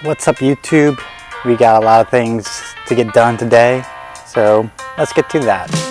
What's up, YouTube? We got a lot of things to get done today, so let's get to that.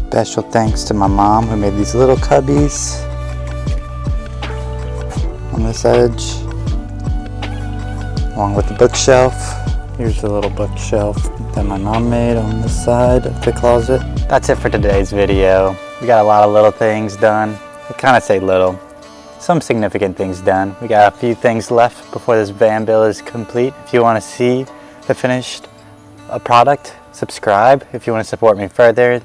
Special thanks to my mom who made these little cubbies on this edge, along with the bookshelf. Here's the little bookshelf that my mom made on this side of the closet. That's it for today's video. We got a lot of little things done. I kind of say little. Some significant things done. We got a few things left before this van build is complete. If you want to see the finished product, subscribe. If you want to support me further,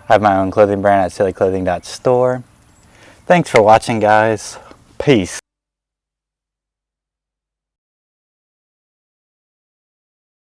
I have my own clothing brand at sillyclothing.store. Thanks for watching, guys. Peace.